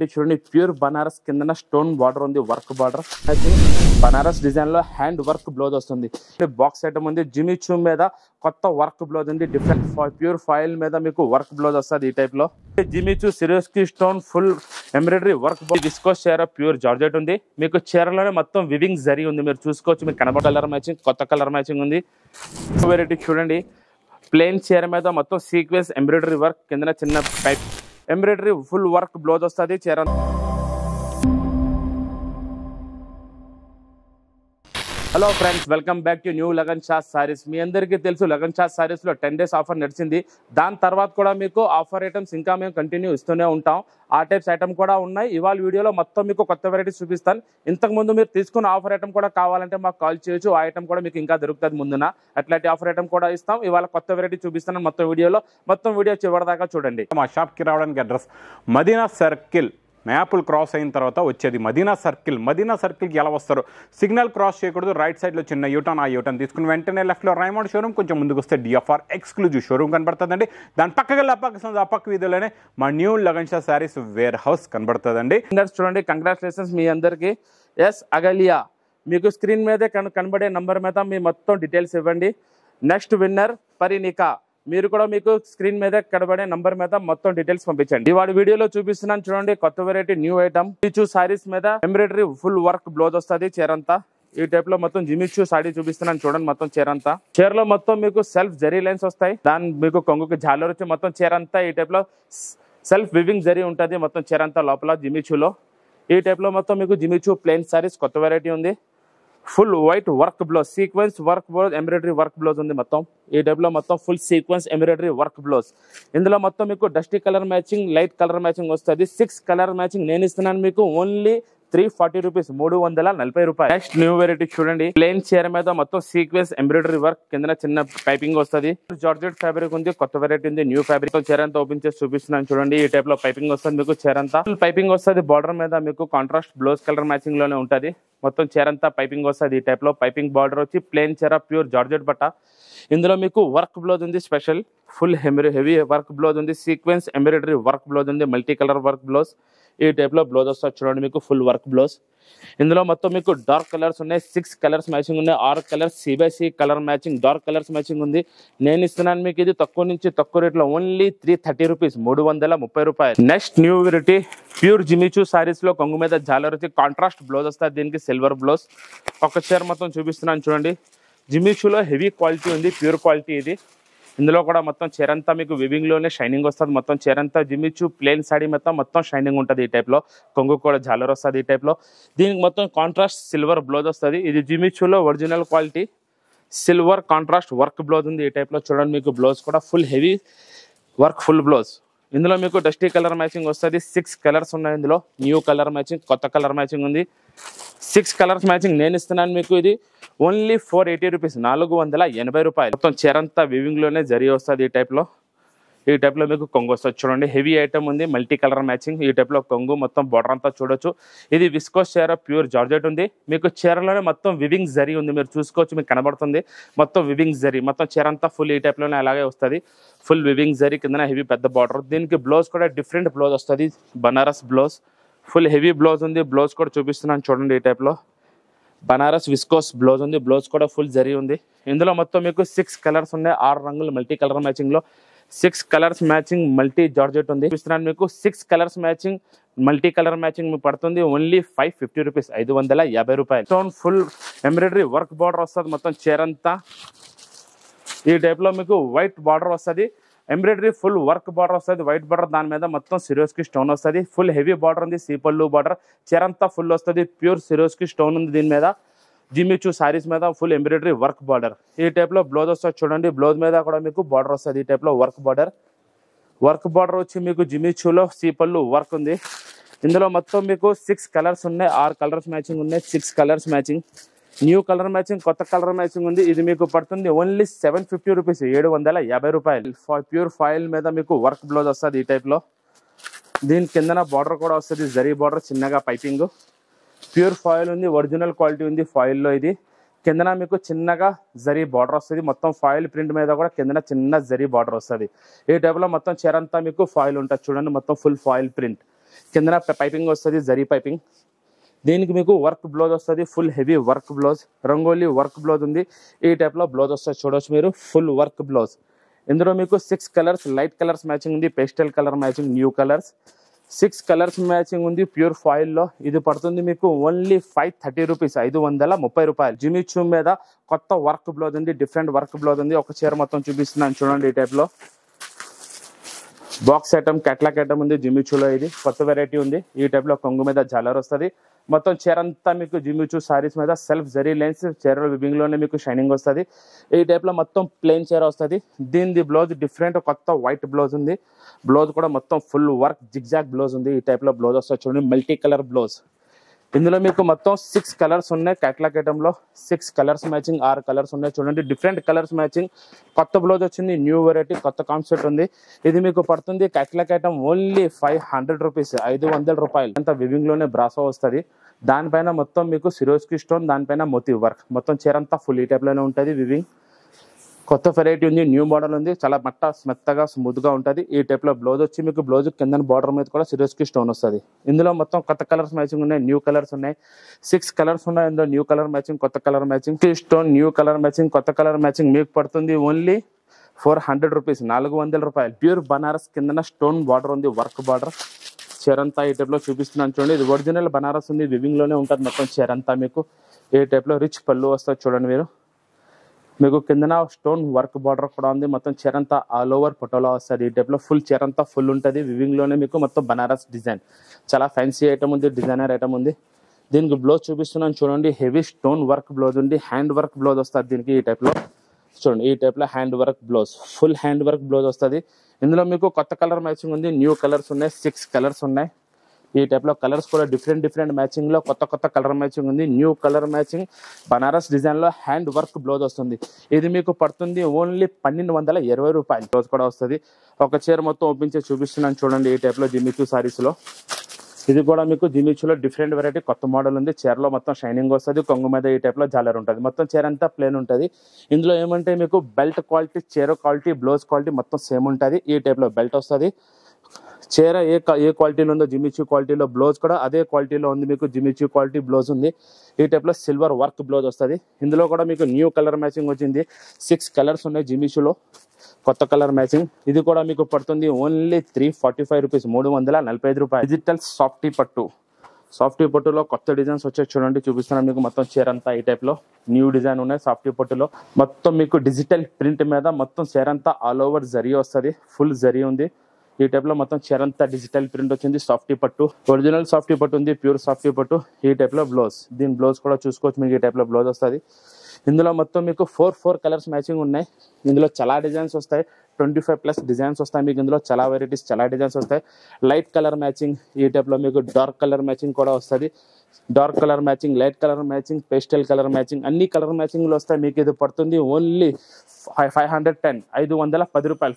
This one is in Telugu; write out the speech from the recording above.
చూడండి ప్యూర్ బనారస్ కిందన స్టోన్ బార్డర్ ఉంది, వర్క్ బార్డర్. బనారస్ డిజైన్ లో హ్యాండ్ వర్క్ బ్లౌజ్ వస్తుంది. బాక్స్ ఐటమ్ ఉంది, జిమ్మి చూ మీద కొత్త వర్క్ బ్లౌజ్ ఉంది. డిఫరెంట్ ప్యూర్ ఫాయిల్ మీద మీకు వర్క్ బ్లౌజ్ వస్తుంది. ఈ టైప్ లో Jimmy Choo Swarovski stone full embroidery work. Viscose చీర ప్యూర్ జార్జెట్ ఉంది. మీకు చీరలోనే మొత్తం వివింగ్ జరీ ఉంది, మీరు చూసుకోవచ్చు. మీకు కనబడ కలర్ మ్యాచింగ్, కొత్త కలర్ మ్యాచింగ్ ఉంది. వెరైటీ చూడండి, ప్లెయిన్ చీర మీద మొత్తం సీక్వెన్స్ ఎంబ్రాయిడరీ వర్క్, కింద చిన్న pipe embroidery full work blouse వస్తుంది. చీర hello friends, welcome back to new Lagan Sha sarees. మీ అందరికీ తెలుసు లగన్ షా సారీస్ లో 10 days ఆఫర్ నడిచింది. దాని తర్వాత కూడా మీకు ఆఫర్ ఐటమ్స్ ఇంకా మేము కంటిన్యూ ఇస్తూనే ఉంటాం. ఆ టైప్స్ ఐటమ్ కూడా ఉన్నాయి. ఇవాళ వీడియోలో మొత్తం మీకు కొత్త వెరైటీస్ చూపిస్తాను. ఇంతకుముందు మీరు తీసుకున్న ఆఫర్ ఐటమ్ కూడా కావాలంటే మాకు కాల్ చేయొచ్చు. ఆ ఐటమ్ కూడా మీకు ఇంకా దొరుకుతుంది ముందున. అట్లాంటి ఆఫర్ ఐటమ్ కూడా ఇస్తాం. ఇవాళ కొత్త వెరైటీ చూపిస్తాను మొత్తం వీడియో చివరిదాకా చూడండి. మా షాప్కి రావడానికి address Madina circle, maple cross అయిన తర్వాత వచ్చేది మదీనా సర్కిల్. మదీనా సర్కిల్కి ఎలా వస్తారు? సిగ్నల్ క్రాస్ చేయకూడదు, రైట్ సైడ్లో చిన్న యూటర్న్, ఆ యూటర్న్ తీసుకుని వెంటనే లెఫ్ట్లో రైమండ్ షోరూమ్, కొంచెం ముందుకు వస్తే డిఎఫ్ఆర్ ఎక్స్క్లూజివ్ షోరూమ్ కనబడుతుందండి. దాని పక్క వీధిలోనే మా new Lagan Sha sarees warehouse కనబడుతుందండి. చూడండి, కంగ్రాచులేషన్స్ మీ అందరికీ. ఎస్ అగలియా, మీకు స్క్రీన్ మీదే కనబడే నంబర్ మీద మీ మొత్తం డీటెయిల్స్ ఇవ్వండి. నెక్స్ట్ విన్నర్ పరినికా, మీరు కూడా మీకు స్క్రీన్ మీద కనబడే నంబర్ మీద మొత్తం డీటెయిల్స్ పంపించండి. ఇవాళ వీడియోలో చూపిస్తున్నాను చూడండి, కొత్త variety new item. Jimmy Choo saris మీద ఎంబ్రాయిడరీ ఫుల్ వర్క్ బ్లౌజ్ వస్తుంది. చీరంతా ఈ టైప్ లో మొత్తం జిమిచూ సారీ చూపిస్తున్నాను చూడండి. మొత్తం చీరంతా, చీరలో మొత్తం మీకు సెల్ఫ్ జరీ లైన్స్ వస్తాయి. దాని మీకు కొంగుకి జాలర్ వచ్చి మొత్తం చీరంతా ఈ టైప్ లో సెల్ఫ్ వివింగ్ జరీ ఉంటుంది మొత్తం చీరంతా లోపల. జిమిచూలో ఈ టైప్ లో మొత్తం మీకు జిమిచూ ప్లెయిన్ సారీస్ కొత్త వెరైటీ ఉంది. Full white work blouse, sequence work blouse, embroidery work blouse ఉంది. మొత్తం ఈ టైప్ లో మొత్తం full sequence embroidery work blouse. ఇందులో మొత్తం మీకు dusty colour matching, light colour matching వస్తుంది. 6 కలర్ మ్యాచింగ్ నేను ఇస్తున్నాను మీకు ఓన్లీ 340 రూపీస్, 340 రూపాయలు. నెక్స్ట్ న్యూ వెరైటీ చూడండి, ప్లెయిన్ చీర మీద మొత్తం సీక్వెన్స్ ఎంబ్రాయిడరీ వర్క్, కింద చిన్న పైపింగ్ వస్తుంది. జార్జెట్ ఫ్యాబ్రిక్ ఉంది, కొత్త వెరైటీ ఉంది, న్యూ ఫ్యాబ్రిక్. చీర అంతా ఓపెన్ చేసి చూపిస్తున్నాను చూడండి. ఈ టైప్ లో పైపింగ్ వస్తుంది మీకు. చీర అంతా పైపింగ్ వస్తుంది. బార్డర్ మీద మీకు కాంట్రాస్ట్ బ్లౌజ్ కలర్ మ్యాచింగ్ లోనే ఉంటుంది. మొత్తం చీర అంతా పైపింగ్ వస్తుంది. ఈ టైప్ లో పైపింగ్ బార్డర్ వచ్చి ప్లెయిన్ చీర ప్యూర్ జార్జెట్ బట్ట. ఇందులో మీకు వర్క్ బ్లౌజ్ ఉంది, special full heavy work blouse ఉంది. సీక్వెన్స్ ఎంబ్రాయిడరీ వర్క్ బ్లౌజ్ ఉంది, మల్టీ కలర్ వర్క్ బ్లౌజ్. ఈ టైప్ లో బ్లౌజ్ వస్తుంది చూడండి మీకు, ఫుల్ వర్క్ బ్లౌజ్. ఇందులో మొత్తం మీకు డార్క్ కలర్స్ ఉన్నాయి, 6 కలర్స్ మ్యాచింగ్ ఉన్నాయి. 6 colours CBC colour matching, dark colours matching ఉంది. నేను ఇస్తున్నాను మీకు ఇది తక్కువ నుంచి తక్కువ రేట్లో ఓన్లీ 330 రూపీస్, 330 రూపాయలు. Next new variety pure Jimmy Choo saris లో కొంగు మీద జాలర్ వచ్చి కాంట్రాస్ట్ బ్లౌజ్ వస్తుంది. దీనికి సిల్వర్ బ్లౌజ్. ఒక చీర మొత్తం చూపిస్తున్నాను చూడండి. జిమిచూలో హెవీ క్వాలిటీ ఉంది, ప్యూర్ క్వాలిటీ ఇది. ఇందులో కూడా మొత్తం చీరంతా మీకు వివింగ్ లోనే షైనింగ్ వస్తుంది. మొత్తం చీరంతా జిమిచూ ప్లెయిన్ సాడీ మొత్తం షైనింగ్ ఉంటుంది. ఈ టైప్ లో కొంగు కూడా జాలర్ వస్తుంది. ఈ టైప్ లో దీనికి మొత్తం కాంట్రాస్ట్ సిల్వర్ బ్లౌజ్ వస్తుంది. ఇది జిమిచూలో original quality silver contrast work blouse ఉంది. ఈ టైప్ లో చూడండి మీకు బ్లౌజ్ కూడా full heavy work, full blouse. ఇందులో మీకు డస్టీ కలర్ మ్యాచింగ్ వస్తుంది. 6 కలర్స్ ఉన్నాయి. ఇందులో న్యూ కలర్ మ్యాచింగ్, కొత్త కలర్ మ్యాచింగ్ ఉంది. 6 కలర్స్ మ్యాచింగ్ నేను ఇస్తున్నాను మీకు ఇది ఓన్లీ 480 రూపీస్, 480 రూపాయలు. మొత్తం చీరంతా వివింగ్ లోనే జరీ వస్తుంది. ఈ టైప్ లో మీకు కొంగు వస్తుంది చూడండి. హెవీ ఐటమ్ ఉంది, మల్టీ కలర్ మ్యాచింగ్. ఈ టైప్ లో కొంగు మొత్తం బార్డర్ అంతా చూడొచ్చు. ఇది విస్కోస్ చీర ప్యూర్ జార్జెట్ ఉంది. మీకు చీరలోనే మొత్తం వివింగ్ జరీ ఉంది, మీరు చూసుకోవచ్చు. మీకు కనబడుతుంది మొత్తం వివింగ్ జరీ. మొత్తం చీరంతా ఫుల్ ఈ టైప్ లోనే అలాగే వస్తుంది. ఫుల్ వివింగ్ జరీ, కింద హెవీ పెద్ద బార్డర్. దీనికి బ్లౌజ్ కూడా డిఫరెంట్ బ్లౌజ్ వస్తుంది, Banaras blouse. Full heavy blouse ఉంది. బ్లౌజ్ కూడా చూపిస్తున్నాను చూడండి. ఈ టైప్ లో బనారస్ విస్కోస్ బ్లౌజ్ ఉంది. బ్లౌజ్ కూడా ఫుల్ జరీ ఉంది. ఇందులో మొత్తం మీకు 6 కలర్స్ ఉన్నాయి. 6 రంగులు మల్టీ కలర్ మ్యాచింగ్ లో 6 కలర్స్ మ్యాచింగ్ మల్టీ జార్జెట్ ఉంది. చూపిస్తున్నాను మీకు 6 colours matching multi colour matching మీకు పడుతుంది ఓన్లీ 550 రూపీస్, 550 రూపాయలు. Stone full embroidery work border వస్తుంది మొత్తం చీరంతా. ఈ టైప్ లో మీకు వైట్ బార్డర్ వస్తుంది, ఎంబ్రాయిడరీ ఫుల్ వర్క్ బార్డర్ వస్తుంది, వైట్ బార్డర్. దాని మీద మొత్తం సిరోస్కి స్టోన్ వస్తుంది. ఫుల్ హెవీ బార్డర్ ఉంది, సీపల్లు బార్డర్. చీరంతా ఫుల్ వస్తుంది, ప్యూర్ సిరోస్కి స్టోన్ ఉంది. దీని మీద జిమిచూ సారీస్ మీద ఫుల్ ఎంబ్రాయిడరీ వర్క్ బార్డర్. ఈ టైప్ లో బ్లౌజ్ వస్తుంది చూడండి. బ్లౌజ్ మీద కూడా మీకు బార్డర్ వస్తుంది. ఈ టైప్ లో వర్క్ బార్డర్ వచ్చి మీకు జిమిచూలో సీపల్లు వర్క్ ఉంది. ఇందులో మొత్తం మీకు 6 కలర్స్ ఉన్నాయి. 6 కలర్స్ మ్యాచింగ్ ఉన్నాయి. 6 colours matching, new colour matching, కొత్త కలర్ మ్యాచింగ్ ఉంది. ఇది మీకు పడుతుంది ఓన్లీ 750 రూపీస్, 750 రూపాయలు. ప్యూర్ ఫాయిల్ మీద మీకు వర్క్ బ్లౌజ్ వస్తుంది. ఈ టైప్ లో దీని కిందన బార్డర్ కూడా వస్తుంది, జరీ బార్డర్, చిన్నగా పైపింగ్. ప్యూర్ ఫాయిల్ ఉంది, ఒరిజినల్ క్వాలిటీ ఉంది ఫాయిల్ లో. ఇది కిందన మీకు చిన్నగా జరీ బార్డర్ వస్తుంది. మొత్తం ఫాయిల్ ప్రింట్ మీద కూడా కిందన చిన్న జరీ బార్డర్ వస్తుంది. ఈ టైప్ లో మొత్తం చీరంతా మీకు ఫాయిల్ ఉంటుంది చూడండి. మొత్తం ఫుల్ ఫాయిల్ ప్రింట్. కిందన పైపింగ్ వస్తుంది, జరీ పైపింగ్. దీనికి మీకు వర్క్ బ్లౌజ్ వస్తుంది, full heavy work blouse, rangoli work blouse ఉంది. ఈ టైప్లో బ్లౌజ్ వస్తుంది, చూడొచ్చు మీరు, ఫుల్ వర్క్ బ్లౌజ్. ఇందులో మీకు 6 కలర్స్, లైట్ కలర్స్ మ్యాచింగ్ ఉంది, pastel colour matching, new colours, 6 colours matching ఉంది ప్యూర్ ఫాయిల్లో. ఇది పడుతుంది మీకు ఓన్లీ 530 రూపీస్, 530 రూపాయలు. జిమ్మి చూ మీద కొత్త వర్క్ బ్లౌజ్ ఉంది, డిఫరెంట్ వర్క్ బ్లౌజ్ ఉంది. ఒక చీర మొత్తం చూపిస్తున్నాను చూడండి. ఈ టైప్లో బాక్స్ ఐటమ్, క్యాట్లాగ్ ఐటమ్ ఉంది జిమ్మి చూలో. ఇది కొత్త వెరైటీ ఉంది. ఈ టైప్లో కొంగు మీద జాలర్ వస్తుంది. మొత్తం చీర అంతా మీకు జిమ్మి చూ సారీస్ మీద సెల్ఫ్ జరీ లైన్స్, చీర వివింగ్ లోనే మీకు షైనింగ్ వస్తుంది. ఈ టైప్లో మొత్తం ప్లెయిన్ చీర వస్తుంది. దీనిది బ్లౌజ్ డిఫరెంట్, కొత్త వైట్ బ్లౌజ్ ఉంది. బ్లౌజ్ కూడా మొత్తం ఫుల్ వర్క్ జిగ్జాగ్ బ్లౌజ్ ఉంది. ఈ టైప్లో బ్లౌజ్ వస్తుంది చూడండి, మల్టీ కలర్ బ్లౌజ్. ఇందులో మీకు మొత్తం 6 కలర్స్ ఉన్నాయి. క్యాట్లాగ్ ఐటమ్ లో 6 కలర్స్ మ్యాచింగ్, 6 కలర్స్ ఉన్నాయి చూడండి. డిఫరెంట్ కలర్స్ మ్యాచింగ్, కొత్త బ్లౌజ్ వచ్చింది, న్యూ వెరైటీ, కొత్త కాన్సెప్ట్ ఉంది. ఇది మీకు పడుతుంది క్యాట్లాగ్ ఐటమ్ ఓన్లీ 500 రూపీస్, 500 రూపాయలు. అంత వివింగ్ లోనే బ్రాసో వస్తుంది. దానిపైన మొత్తం మీకు సిరోస్కి స్టోన్, దానిపైన మోతీ వర్క్, మొత్తం చీర అంతా ఫుల్ ఈ టైప్ లోనే ఉంటుంది వివింగ్. కొత్త వెరైటీ ఉంది, న్యూ మోడల్ ఉంది, చాలా మెత్తగా స్మూత్ గా ఉంటుంది. ఈ టైప్ లో బ్లౌజ్ వచ్చి మీకు బ్లౌజ్ కింద బార్డర్ మీద కూడా సిరోస్కి స్టోన్ వస్తుంది. ఇందులో మొత్తం కొత్త కలర్స్ మ్యాచింగ్ ఉన్నాయి, న్యూ కలర్స్ ఉన్నాయి. 6 కలర్స్ ఉన్నాయి. ఇందులో న్యూ కలర్ మ్యాచింగ్, కొత్త colour matching, stone, new colour matching, కొత్త కలర్ మ్యాచింగ్ మీకు పడుతుంది ఓన్లీ 400 రూపీస్, 400 రూపాయలు. ప్యూర్ బనారస్, కింద స్టోన్ బార్డర్ ఉంది, వర్క్ బార్డర్. చీర అంతా ఈ టైప్ లో చూపిస్తున్నాను చూడండి. ఇది ఒరిజినల్ బనారస్ ఉంది, వివింగ్ లోనే ఉంటుంది మొత్తం చీర అంతా. మీకు ఈ టైప్ లో రిచ్ పళ్ళు వస్తుంది చూడండి మీరు. మీకు కిందన స్టోన్ వర్క్ బార్డర్ కూడా ఉంది. మొత్తం చీర అంతా ఆల్ ఓవర్ పటోలా వస్తుంది. ఈ టైప్ లో ఫుల్ చీర అంతా ఫుల్ ఉంటుంది. వివింగ్ లోనే మీకు మొత్తం బనారస్ డిజైన్, చాలా ఫ్యాన్సీ ఐటమ్ ఉంది, డిజైనర్ ఐటమ్ ఉంది. దీనికి బ్లౌజ్ చూపిస్తున్నాను చూడండి. హెవీ స్టోన్ వర్క్ బ్లౌజ్ ఉంది, హ్యాండ్ వర్క్ బ్లౌజ్ వస్తుంది దీనికి. ఈ టైప్ లో చూడండి, ఈ టైప్ లో hand work blouse, full hand work blouse వస్తుంది. ఇందులో మీకు కొత్త కలర్ మ్యాచింగ్ ఉంది, న్యూ కలర్స్ ఉన్నాయి, 6 కలర్స్ ఉన్నాయి. ఈ టైప్ లో కలర్స్ కూడా డిఫరెంట్ మ్యాచింగ్ లో కొత్త కలర్ మ్యాచింగ్ ఉంది. New colour matching, Banaras design లో హ్యాండ్ వర్క్ బ్లౌజ్ వస్తుంది. ఇది మీకు పడుతుంది ఓన్లీ 1220 రూపాయలు. బ్లౌజ్ కూడా వస్తుంది. ఒక చీర మొత్తం ఓపెన్ చేసి చూపిస్తున్నాను చూడండి. ఈ టైప్ లో జిమ్మిచూ సారీస్ లో ఇది కూడా మీకు జిమ్మిచూలో డిఫరెంట్ వెరైటీ, కొత్త మోడల్ ఉంది. చీరలో మొత్తం షైనింగ్ వస్తుంది, కొంగు మీద ఈ టైప్ లో జాలర్ ఉంటుంది. మొత్తం చీర అంతా ప్లేన్ ఉంటుంది. ఇందులో ఏమంటే మీకు బెల్ట్ క్వాలిటీ, చీర క్వాలిటీ, బ్లౌజ్ క్వాలిటీ మొత్తం సేమ్ ఉంటుంది. ఈ టైప్ లో బెల్ట్ వస్తుంది. చీర ఏ క్వాలిటీలో ఉందో జిమ్మిచూ క్వాలిటీలో బ్లౌజ్ కూడా అదే క్వాలిటీలో ఉంది. మీకు జిమ్మిచూ క్వాలిటీ బ్లౌజ్ ఉంది. ఈ టైప్ లో సిల్వర్ వర్క్ బ్లౌజ్ వస్తుంది. ఇందులో కూడా మీకు న్యూ కలర్ మ్యాచింగ్ వచ్చింది. 6 కలర్స్ ఉన్నాయి జిమ్మిచూలో, కొత్త కలర్ మ్యాచింగ్. ఇది కూడా మీకు పడుతుంది ఓన్లీ 345 రూపీస్, 345 రూపాయలు. డిజిటల్ సాఫ్టీ పట్టులో కొత్త డిజైన్స్ వచ్చాయి చూడండి. చూపిస్తున్నాను మీకు. మొత్తం చీర అంతా ఈ టైప్ లో న్యూ డిజైన్ ఉన్నాయి. సాఫ్టీ పట్టులో మొత్తం మీకు డిజిటల్ ప్రింట్ మీద మొత్తం చీర అంతా ఆల్ ఓవర్ జరీ వస్తుంది, ఫుల్ జరీ ఉంది. ఈ టైప్ లో మొత్తం చీర అంతా డిజిటల్ ప్రింట్ వచ్చింది. సాఫ్టీ పట్టు, ఒరిజినల్ సాఫ్టీ పట్టు ఉంది, ప్యూర్ సాఫ్టీ పట్టు. ఈ టైప్ లో బ్లౌజ్, దీని బ్లౌజ్ కూడా చూసుకోవచ్చు మీకు. ఈ టైప్ లో బ్లౌజ్ వస్తుంది. ఇందులో మొత్తం మీకు 4 కలర్స్ మ్యాచింగ్ ఉన్నాయి. ఇందులో చాలా డిజైన్స్ వస్తాయి, 25+ డిజైన్స్ వస్తాయి మీకు. ఇందులో చాలా వెరైటీస్, చాలా డిజైన్స్ వస్తాయి. లైట్ కలర్ మ్యాచింగ్, ఈ టైప్ లో మీకు డార్క్ కలర్ మ్యాచింగ్ కూడా వస్తుంది. Dark colour matching, light colour matching, pastel colour matching, అన్ని కలర్ మ్యాచింగ్ లో వస్తాయి మీకు. ఇది పడుతుంది ఓన్లీ 510 రూపాయలు,